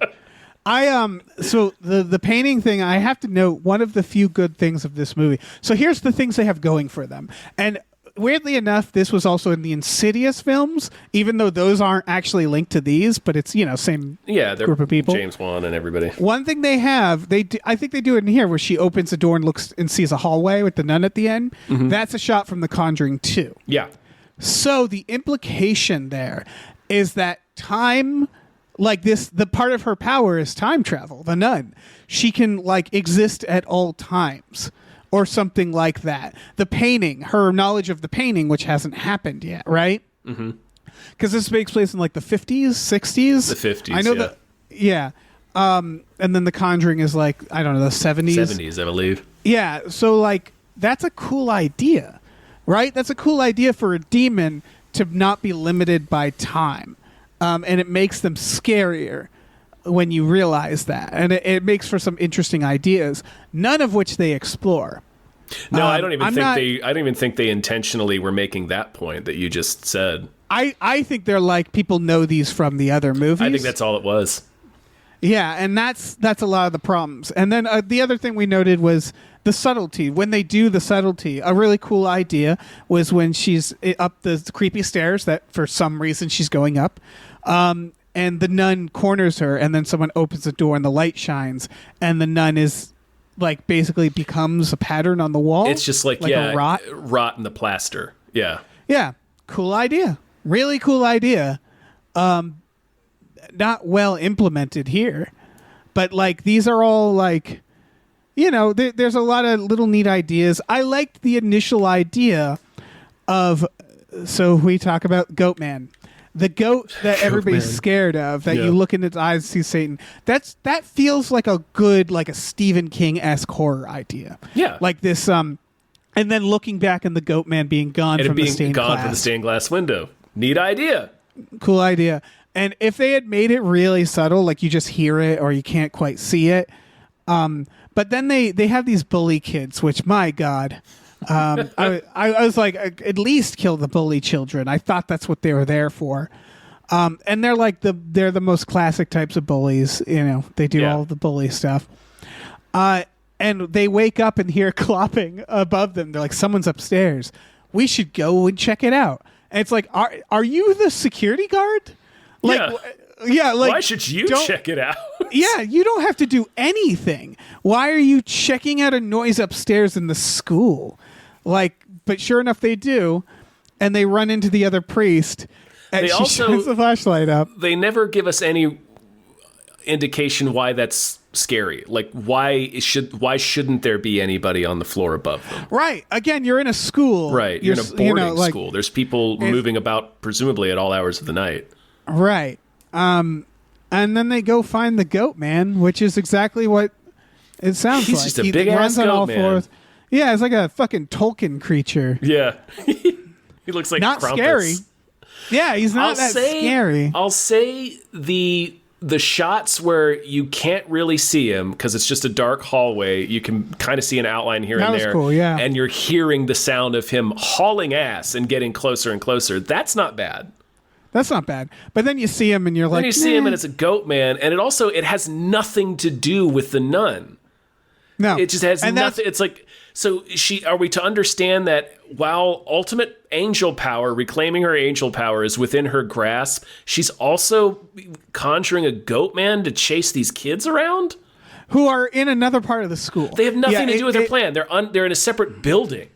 B: So the painting thing, I have to note one of the few good things of this movie. So here's the things they have going for them. And weirdly enough, this was also in the Insidious films, even though those aren't actually linked to these, but it's, same group of people.
A: James Wan and everybody.
B: One thing they have, I think they do it in here, where she opens the door and looks and sees a hallway with the nun at the end. Mm-hmm. That's a shot from The Conjuring 2.
A: Yeah.
B: So the implication there is that time, like the part of her power is time travel, the nun. She can exist at all times. Or something like that. The painting, her knowledge of the painting, which hasn't happened yet, right? Mm-hmm. Because this takes place in the 50s, 60s.
A: The 50s,
B: I know that. Yeah. And then The Conjuring is I don't know, the 70s.
A: 70s, I believe.
B: Yeah. So that's a cool idea, right? That's a cool idea for a demon to not be limited by time. And it makes them scarier when you realize that, and it makes for some interesting ideas, none of which they explore.
A: No, I don't even think they intentionally were making that point that you just said.
B: I think they're people know these from the other movies.
A: I think that's all it was.
B: Yeah, and that's a lot of the problems. And then the other thing we noted was the subtlety. When they do the subtlety, a really cool idea was when she's up the creepy stairs that for some reason she's going up. And the nun corners her, and then someone opens the door and the light shines, and the nun is basically becomes a pattern on the wall.
A: It's just a rot in the plaster. Yeah.
B: Yeah. Cool idea. Really cool idea. not well implemented here. But like these are all like, you know, there's a lot of little neat ideas. I liked the initial idea of, so we talk about Goatman. The goat that everybody's scared of, that you look in its eyes and see Satan. That feels like a good, like a Stephen King-esque horror idea.
A: Yeah.
B: Like this, and then looking back and the Goatman being gone from the stained glass.
A: From the stained glass window. Neat idea.
B: Cool idea. And if they had made it really subtle, like you just hear it or you can't quite see it. But then they have these bully kids, which, my God... I was like, at least kill the bully children. I thought that's what they were there for. And they're like they're the most classic types of bullies. You know, they do all the bully stuff. And they wake up and hear clopping above them. They're like, someone's upstairs. We should go and check it out. And it's like, are you the security guard? Like, yeah, like,
A: why should you check it out?
B: Yeah, you don't have to do anything. Why are you checking out a noise upstairs in the school? Like, but sure enough, they do, and they run into the other priest, and she shines the flashlight up.
A: They never give us any indication why that's scary. Like, why shouldn't there be anybody on the floor above them?
B: Right. Again, you're in a school.
A: Right. You're in a boarding school. There's people moving about, presumably at all hours of the night.
B: Right. And then they go find the goat man, which is exactly what it sounds
A: He's
B: like.
A: just a big-ass goat man. Fours.
B: Yeah, it's like a fucking Tolkien creature.
A: Yeah. He looks like
B: not
A: Krampus.
B: Scary. Yeah, he's not scary.
A: I'll say the shots where you can't really see him because it's just a dark hallway. You can kind of see an outline here and there.
B: That was cool, yeah.
A: And you're hearing the sound of him hauling ass and getting closer and closer. That's not bad.
B: That's not bad. But then you see him and you're like...
A: Then you see him and it's a goat man. And it has nothing to do with the nun.
B: No.
A: It just has nothing. It's like... So are we to understand that while ultimate angel power, reclaiming her angel power is within her grasp, she's also conjuring a goat man to chase these kids around?
B: Who are in another part of the school.
A: They have nothing to do with her plan. They're in a separate building.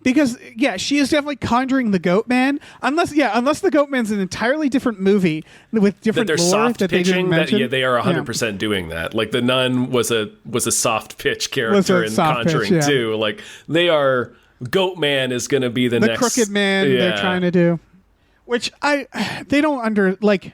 B: Because, she is definitely conjuring the goat man. Unless the goat man's an entirely different movie with different lore that they didn't mention.
A: They are 100% doing that. Like, the nun was a soft pitch character in Conjuring 2. Like, they are... Goat man is going to be the next...
B: The crooked man they're trying to do. Which they don't like...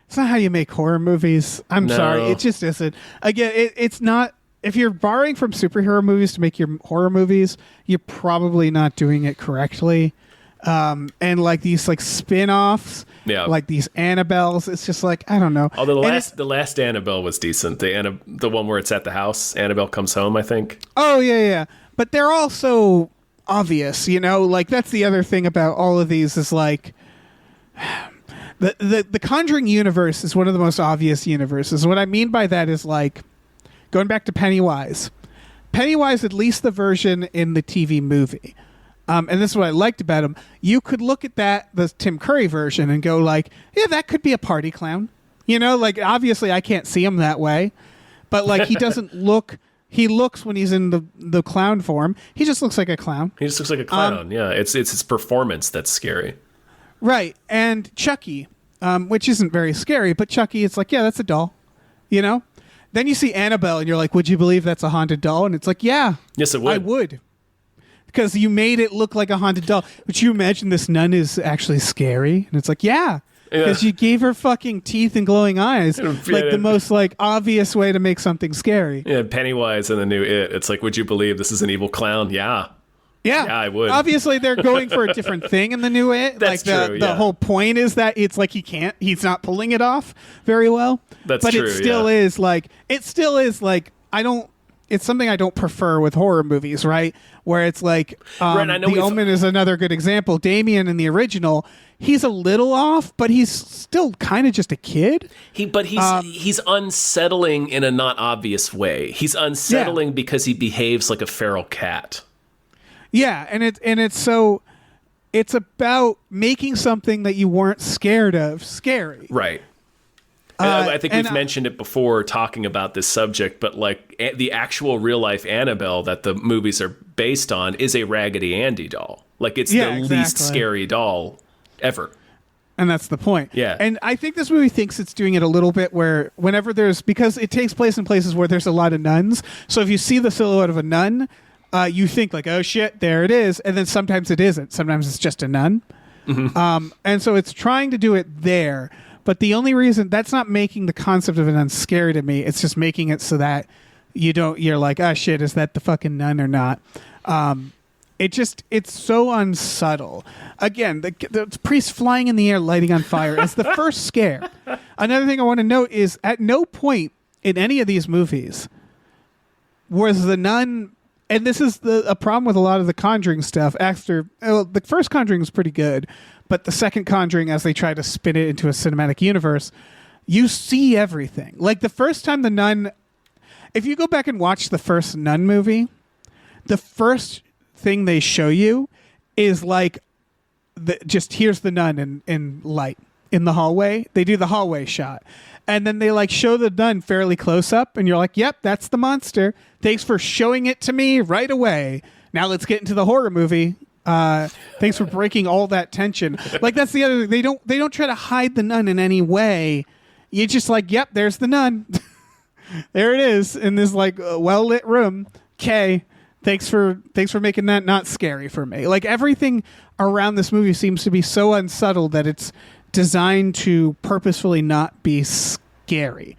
B: It's not how you make horror movies. I'm sorry. It just isn't. Again, it's not... If you're borrowing from superhero movies to make your horror movies, you're probably not doing it correctly. And like these like spin-offs, like these Annabelles, it's just like, I don't know.
A: Although the last Annabelle was decent. The one where it's at the house, Annabelle Comes Home, I think.
B: Oh, yeah. But they're all so obvious, you know? Like, that's the other thing about all of these is like... The Conjuring universe is one of the most obvious universes. What I mean by that is like... Going back to Pennywise, at least the version in the TV movie, and this is what I liked about him. You could look at the Tim Curry version and go like, yeah, that could be a party clown. You know, like obviously I can't see him that way, but like he doesn't look. He looks when he's in the clown form. He just looks like a clown.
A: He just looks like a clown. Yeah, it's his performance that's scary.
B: Right, and Chucky, which isn't very scary, but Chucky, it's like, yeah, that's a doll. You know. Then you see Annabelle and you're like, would you believe that's a haunted doll? And it's like, yeah.
A: Yes, it would.
B: I would. Because you made it look like a haunted doll. Would you imagine this nun is actually scary? And it's like, yeah. Because you gave her fucking teeth and glowing eyes. Like the most like obvious way to make something scary.
A: Yeah, Pennywise in the new It. It's like, would you believe this is an evil clown? Yeah.
B: Yeah,
A: I would.
B: Obviously, they're going for a different thing in the new It.
A: That's
B: like
A: true.
B: The whole point is that it's like he's not pulling it off very well.
A: But
B: true. It still is like it's something I don't prefer with horror movies, right? Where it's like The Omen is another good example. Damien in the original, he's a little off, but he's still kind of just a kid.
C: He's
A: unsettling in a not obvious way. He's unsettling because he behaves like a feral cat.
B: Yeah, and it's about making something that you weren't scared of scary.
A: Right. I think we've mentioned it before talking about this subject, but like the actual real life Annabelle that the movies are based on is a Raggedy Andy doll. Like it's the least scary doll ever.
B: And that's the point.
A: Yeah.
B: And I think this movie thinks it's doing it a little bit where because it takes place in places where there's a lot of nuns. So if you see the silhouette of a nun, you think like, oh shit, there it is. And then sometimes it isn't. Sometimes it's just a nun. Mm-hmm. And so it's trying to do it there. But the only reason that's not making the concept of a nun scary to me. It's just making it so that you're like, oh shit, is that the fucking nun or not? It's so unsubtle. Again, the priest flying in the air, lighting on fire. It's the first scare. Another thing I want to note is at no point in any of these movies was the nun, and this is a problem with a lot of the Conjuring stuff. After the first Conjuring is pretty good, but the second Conjuring, as they try to spin it into a cinematic universe, you see everything. Like the first time the nun, if you go back and watch the first Nun movie, the first thing they show you is like just here's the nun in light in the hallway. They do the hallway shot, and then they like show the nun fairly close up, and you're like, yep, that's the monster. Thanks for showing it to me right away. Now let's get into the horror movie. Thanks for breaking all that tension. Like that's the other thing. They don't try to hide the nun in any way. You just like, yep, there's the nun. There it is in this like well lit room. Okay. Thanks for making that not scary for me. Like everything around this movie seems to be so unsubtle that it's designed to purposefully not be scary.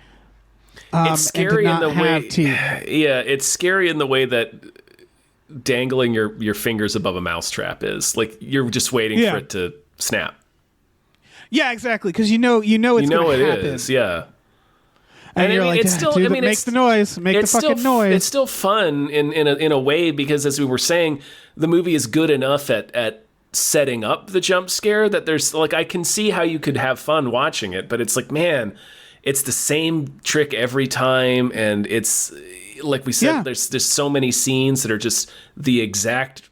A: It's scary in the way, yeah, it's scary in the way that dangling your fingers above a mousetrap is. Like you're just waiting for it to snap.
B: Yeah, exactly. Because you know it's going to happen.
A: It is. Yeah.
B: And you're like,
A: it's still,
B: make the noise, make the fucking noise.
A: It's still fun in a way because, as we were saying, the movie is good enough at setting up the jump scare that there's like I can see how you could have fun watching it, but it's like, man, it's the same trick every time, and it's like we said, there's so many scenes that are just the exact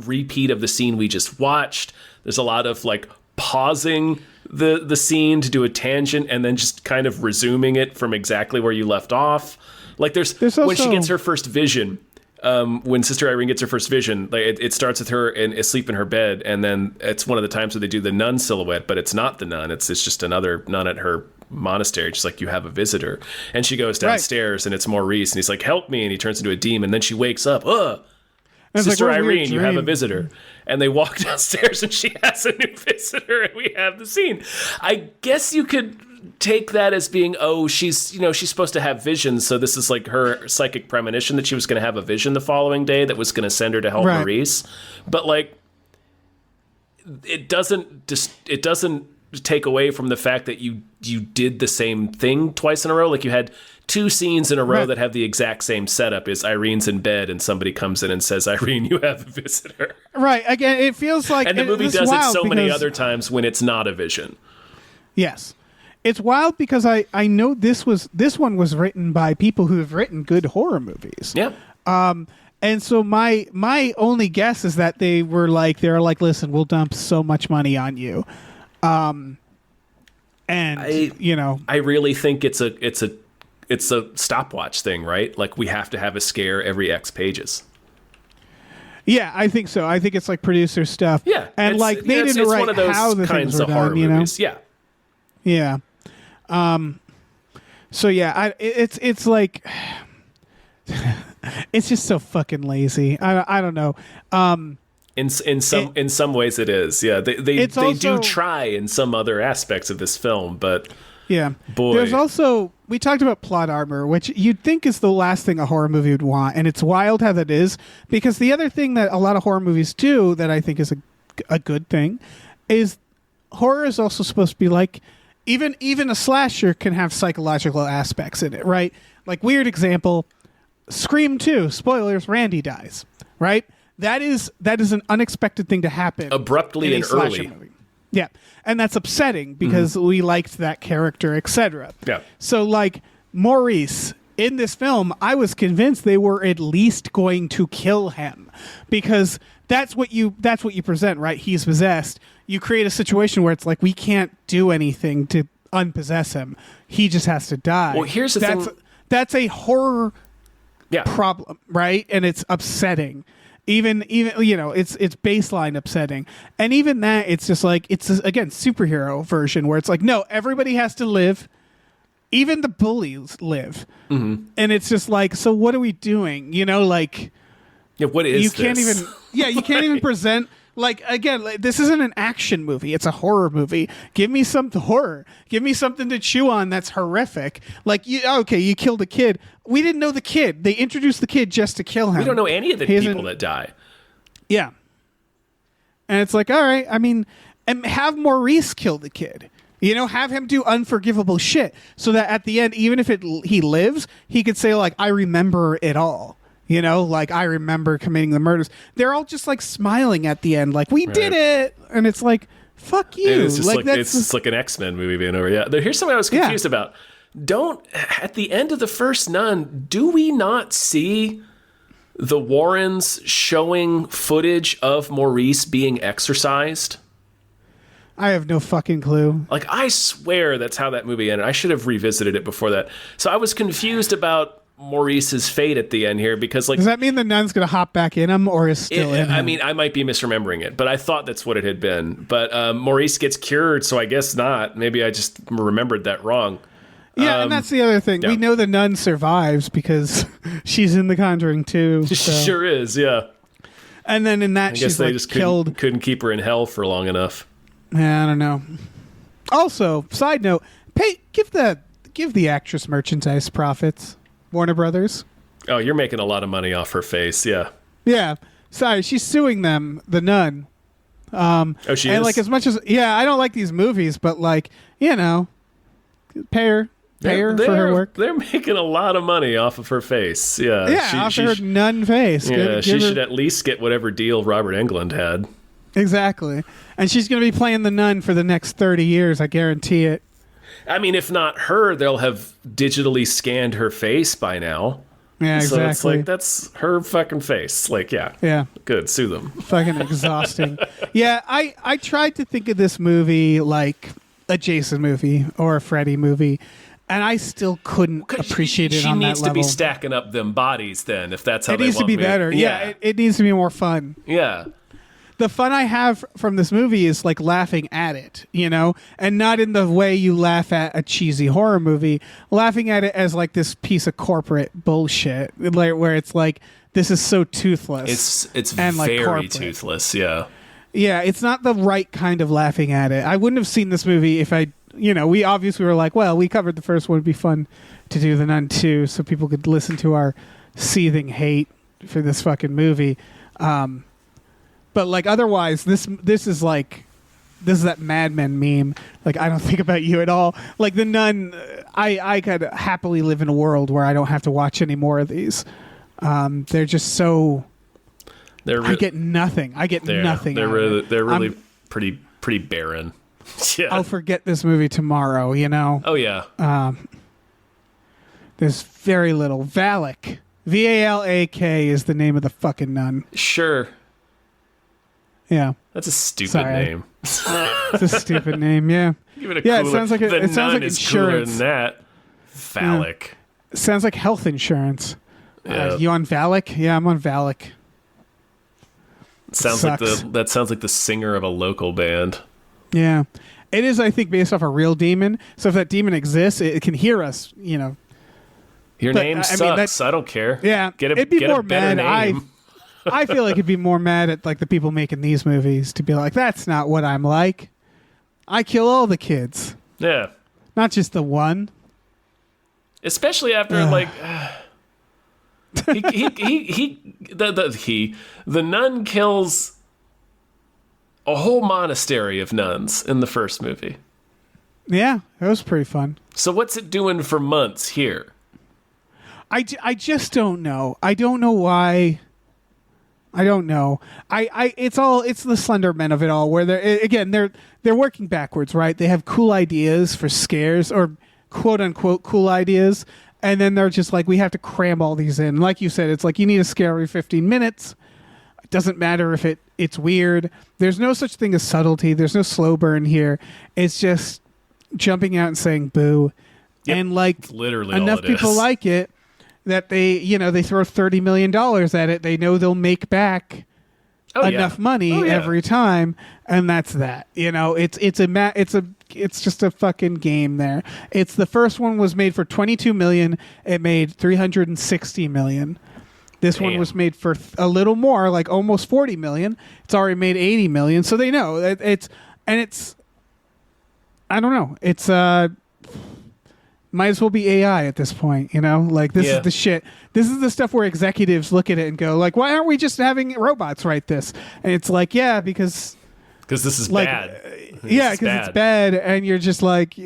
A: repeat of the scene we just watched. There's a lot of like pausing the scene to do a tangent and then just kind of resuming it from exactly where you left off. Like there's also, when she gets her first vision, when Sister Irene gets her first vision, like it starts with her asleep in her bed, and then it's one of the times where they do the nun silhouette, but it's not the nun. It's just another nun at her monastery, just like you have a visitor. And she goes downstairs, and it's Maurice, and he's like, help me, and he turns into a demon. Then she wakes up, Sister
B: like,
A: Irene, you have a visitor. And they walk downstairs and she has a new visitor and we have the scene. I guess you could take that as being, she's supposed to have visions. So this is like her psychic premonition that she was going to have a vision the following day that was going to send her to help Maurice. But like, it doesn't take away from the fact that you did the same thing twice in a row. Like you had two scenes in a row that have the exact same setup. Is Irene's in bed and somebody comes in and says, Irene, you have a visitor.
B: Right. Again, it feels like...
A: And the movie does it so many other times when it's not a vision.
B: Yes. It's wild because I know this one was written by people who have written good horror movies.
A: Yeah.
B: And so my only guess is that they're like, listen, we'll dump so much money on you. I really think it's a stopwatch thing, right? Like we have to have a scare every X pages. Yeah, I think so. I think it's like producer stuff.
A: Yeah,
B: and like they didn't write
A: one of those
B: how the
A: kinds
B: things were
A: of horror
B: done,
A: movies.
B: Yeah. So yeah, it's like it's just so fucking lazy. I don't know.
A: In some ways it is. Yeah, they do try in some other aspects of this film, but
B: yeah,
A: boy.
B: There's also, we talked about plot armor, which you'd think is the last thing a horror movie would want, and it's wild how that is, because the other thing that a lot of horror movies do that I think is a good thing is horror is also supposed to be like, even a slasher can have psychological aspects in it, right? Like, weird example, Scream 2, spoilers, Randy dies, right? That is an unexpected thing to happen
A: abruptly and early.
B: Movie. Yeah, and that's upsetting because we liked that character, etc.
A: Yeah.
B: So, like Maurice in this film, I was convinced they were at least going to kill him because that's what you present, right? He's possessed. You create a situation where it's like we can't do anything to unpossess him. He just has to die.
A: Well, here's the thing.
B: That's a horror
A: problem,
B: right? And it's upsetting. Even it's baseline upsetting, and even that it's just like it's again superhero version where it's like no, everybody has to live, even the bullies live, and it's just like so what are we doing? Like
A: what is
B: you
A: this?
B: can't even you can't even present. Like again, this isn't an action movie; it's a horror movie. Give me some horror. Give me something to chew on that's horrific. Like, you killed a kid. We didn't know the kid. They introduced the kid just to kill him.
A: We don't know any of the people that die.
B: Yeah, and it's like, all right. I mean, and have Maurice kill the kid. Have him do unforgivable shit, so that at the end, even if he lives, he could say like, "I remember it all." Like I remember committing the murders. They're all just like smiling at the end, like we did it, and it's like fuck you.
A: And it's just
B: like
A: it's just like an X-Men movie being over. Yeah, here's something I was confused about. At the end of the first Nun, do we not see the Warrens showing footage of Maurice being exorcised?
B: I have no fucking clue.
A: Like I swear that's how that movie ended. I should have revisited it before that. So I was confused about Maurice's fate at the end here because like
B: does that mean the nun's gonna hop back in him or is still in him?
A: I mean I might be misremembering it, but I thought that's what it had been. But Maurice gets cured, so I guess not. Maybe I just remembered that wrong.
B: Yeah, and that's the other thing.
A: Yeah.
B: We know the nun survives because she's in The Conjuring too.
A: She sure is, yeah.
B: And then in that
A: I guess
B: she's
A: they
B: like
A: just
B: killed.
A: couldn't keep her in hell for long enough.
B: Yeah, I don't know. Also, side note, give the actress merchandise profits. Warner Brothers.
A: Oh, you're making a lot of money off her face, yeah.
B: Yeah. Sorry, she's suing them, the nun.
A: She
B: and
A: is?
B: like as much as I don't like these movies, but like, pay her for her work.
A: They're making a lot of money off of her face. Yeah.
B: Yeah, off her nun face.
A: Yeah, she should at least get whatever deal Robert Englund had.
B: Exactly. And she's going to be playing the nun for the next 30 years, I guarantee it.
A: I mean, if not her, they'll have digitally scanned her face by now.
B: Yeah, exactly.
A: So it's like, that's her fucking face. Like, yeah. Good, sue them.
B: Fucking exhausting. Yeah, I tried to think of this movie like a Jason movie or a Freddy movie, and I still couldn't appreciate it on that level. She
A: needs to be stacking up them bodies then, if that's how
B: it
A: they
B: needs
A: want
B: to be
A: me.
B: better. Yeah, it needs to be more fun.
A: Yeah.
B: The fun I have from this movie is like laughing at it, and not in the way you laugh at a cheesy horror movie, laughing at it as like this piece of corporate bullshit, like where it's like, this is so toothless.
A: It's
B: and
A: very
B: corporate.
A: toothless, yeah.
B: Yeah, it's not the right kind of laughing at it. I wouldn't have seen this movie if we obviously were like, well, we covered the first one, it'd be fun to do the Nun II so people could listen to our seething hate for this fucking movie. But like otherwise, this is that Mad Men meme. Like I don't think about you at all. Like the Nun, I could happily live in a world where I don't have to watch any more of these. They're just so. I get nothing. Nothing.
A: They're really pretty barren. Yeah.
B: I'll forget this movie tomorrow.
A: Oh yeah.
B: There's very little. Valak. Valak is the name of the fucking nun.
A: Sure.
B: Yeah.
A: That's a stupid name.
B: It's a stupid name, yeah.
A: Give it a
B: yeah,
A: cooler,
B: it sounds like
A: the
B: it sounds
A: nun
B: like
A: is
B: insurance.
A: Cooler than that. Phallic.
B: Yeah. It sounds like health insurance.
A: Yeah.
B: You on Valak? Yeah, I'm on Valak.
A: That sounds like the singer of a local band.
B: Yeah. It is, I think, based off a real demon. So if that demon exists, it can hear us,
A: Your name sucks. I don't care.
B: Yeah.
A: It'd be more
B: mad.
A: Name.
B: I feel like it'd be more mad at like the people making these movies to be like, that's not what I'm like. I kill all the kids.
A: Yeah.
B: Not just the one.
A: Especially after the nun kills a whole monastery of nuns in the first movie.
B: Yeah, that was pretty fun.
A: So what's it doing for months here?
B: I just don't know. I don't know why. I don't know. It's the Slender Men of it all, where they're working backwards, right? They have cool ideas for scares or quote unquote cool ideas, and then they're just like, we have to cram all these in. Like you said, it's like you need a scare every 15 minutes. It doesn't matter if it's weird. There's no such thing as subtlety. There's no slow burn here. It's just jumping out and saying boo, and like
A: literally
B: enough
A: all it
B: people
A: is.
B: like it that they throw $30 million at it. They know they'll make back enough money every time, and that's that. It's just a fucking game there. It's the first one was made for $22 million. It made $360 million. This one was made for a little more, like almost $40 million. It's already made $80 million. So they know it's I don't know. It's might as well be AI at this point, Like this is the shit. This is the stuff where executives look at it and go like, "Why aren't we just having robots write this?" And it's like, "Yeah, because
A: this is
B: like,
A: bad."
B: Because it's bad, and you're just like,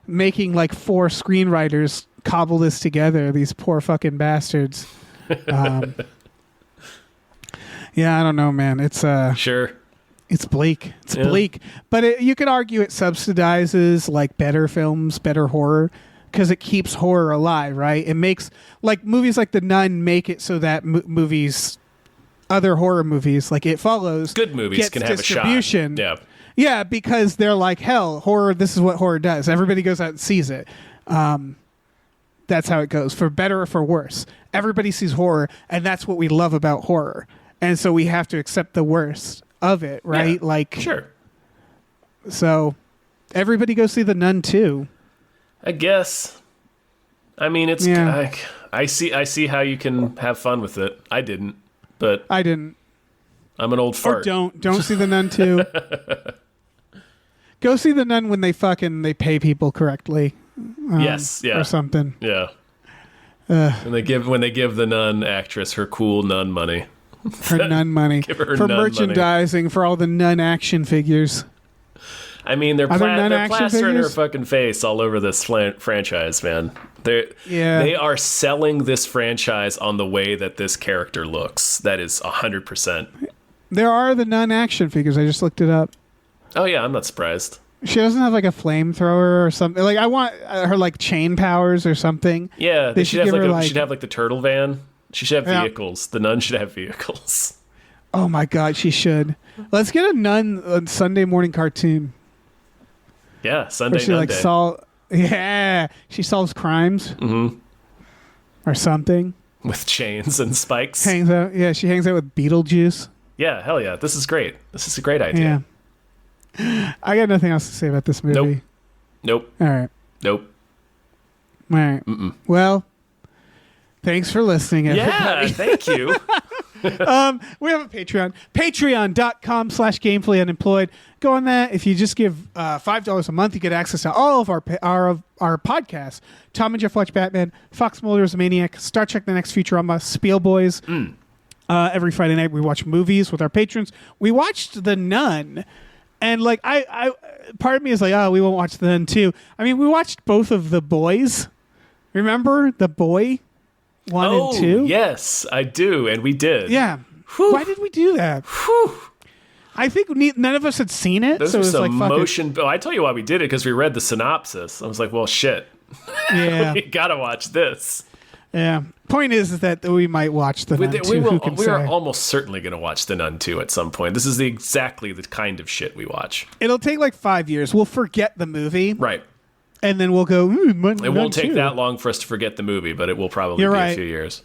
B: making like 4 screenwriters cobble this together. These poor fucking bastards. Yeah, I don't know, man. It's
A: sure.
B: It's bleak. It's bleak. But you could argue it subsidizes like better films, better horror, because it keeps horror alive, right? It makes like movies like The Nun make it so that movies, other horror movies, like It Follows,
A: good movies can have a shot. Yeah.
B: Yeah, because they're like, hell, horror, this is what horror does. Everybody goes out and sees it. That's how it goes, for better or for worse. Everybody sees horror, and that's what we love about horror. And so we have to accept the worst of it, right?
A: Yeah,
B: like,
A: sure.
B: So everybody go see The Nun II.
A: I guess. I mean, it's I see how you can have fun with it. I didn't, but
B: I didn't.
A: I'm an old fart.
B: Or don't see The Nun II. Go see The Nun when they pay people correctly.
A: Yes, yeah,
B: or something.
A: Yeah. When they give the nun actress her cool nun money.
B: Her nun money.
A: Give her
B: for
A: nun
B: merchandising, for all the nun action figures.
A: I mean, they're plastering her fucking face all over this franchise, man. They are selling this franchise on the way that this character looks. That is 100%.
B: There are the nun action figures. I just looked it up.
A: Oh yeah, I'm not surprised.
B: She doesn't have like a flamethrower or something. Like I want her like chain powers or something.
A: Yeah, they should have she'd have like the turtle van. She should have vehicles. The nun should have vehicles.
B: Oh my god, she should. Let's get a nun Sunday morning cartoon.
A: Yeah, Sunday.
B: Where she she solves crimes.
A: Mm-hmm.
B: Or something.
A: With chains and spikes.
B: She hangs out with Beetlejuice.
A: Yeah, hell yeah. This is great. This is a great idea.
B: Yeah. I got nothing else to say about this movie.
A: Nope.
B: All right.
A: Nope.
B: All right.
A: Mm-mm.
B: Well, thanks for listening, everybody.
A: Yeah, thank you.
B: We have a Patreon. Patreon.com/gamefullyunemployed. Go on that. If you just give $5 a month, you get access to all of our podcasts. Tom and Jeff Watch Batman, Fox Mulder's Maniac, Star Trek The Next Futurama, Spiel Boys. Every Friday night we watch movies with our patrons. We watched The Nun. And like I part of me is like, oh, we won't watch The Nun II. I mean, we watched both of The Boys. Remember The Boy 1 and 2?
A: Yes, I do, and we did.
B: Yeah.
A: Whew.
B: Why did we do that?
A: Whew.
B: I think none of us had seen it.
A: Those
B: so
A: are
B: it was
A: some
B: like,
A: motion. I tell you why we did it, because we read the synopsis. I was like, well, shit.
B: Yeah.
A: We gotta watch this.
B: Yeah. Point is that we might watch The Nun II.
A: We are almost certainly going to watch The Nun II at some point. This is exactly the kind of shit we watch.
B: It'll take like 5 years. We'll forget the movie.
A: Right.
B: And then we'll go,
A: it won't take that long for us to forget the movie, but it will probably be a few years.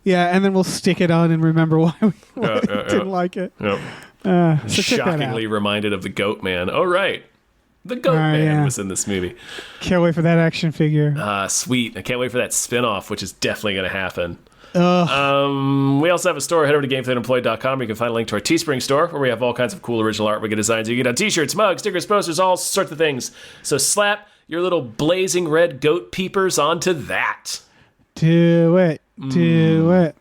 B: Yeah, and then we'll stick it on and remember why we didn't like it.
A: Yep.
B: So
A: shockingly reminded of the Goat Man. Oh, right. The Goat Man was in this movie.
B: Can't wait for that action figure.
A: Sweet. I can't wait for that spinoff, which is definitely going to happen. We also have a store. Head over to GameFullyUnemployed.com where you can find a link to our Teespring store where we have all kinds of cool original artwork and designs. You can get on t-shirts, mugs, stickers, posters, all sorts of things. So slap your little blazing red goat peepers onto that.
B: Do it. Do it.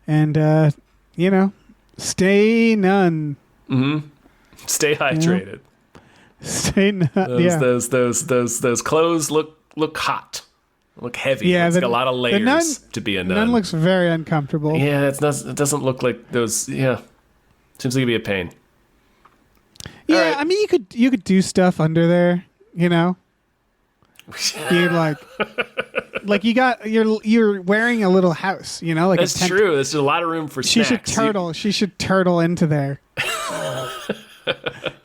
B: And, stay nun.
A: Mm-hmm. Stay hydrated.
B: Stay nun.
A: Those clothes look hot. Look heavy.
B: Yeah,
A: it's got a lot of layers to be a nun.
B: Nun looks very uncomfortable.
A: Yeah, it doesn't look like those. Yeah, seems like it'd be a pain.
B: Yeah, right. I mean, you could do stuff under there. You're like you're wearing a little house. Like
A: that's true. There's a lot of room for
B: snacks. She should turtle into there.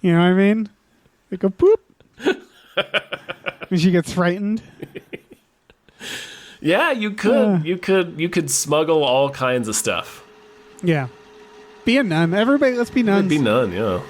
B: You know what I mean? Like go poop. And she gets frightened.
A: Yeah, you could. You could smuggle all kinds of stuff.
B: Yeah. Be a nun. Everybody, let's be nuns.
A: Be none, yeah.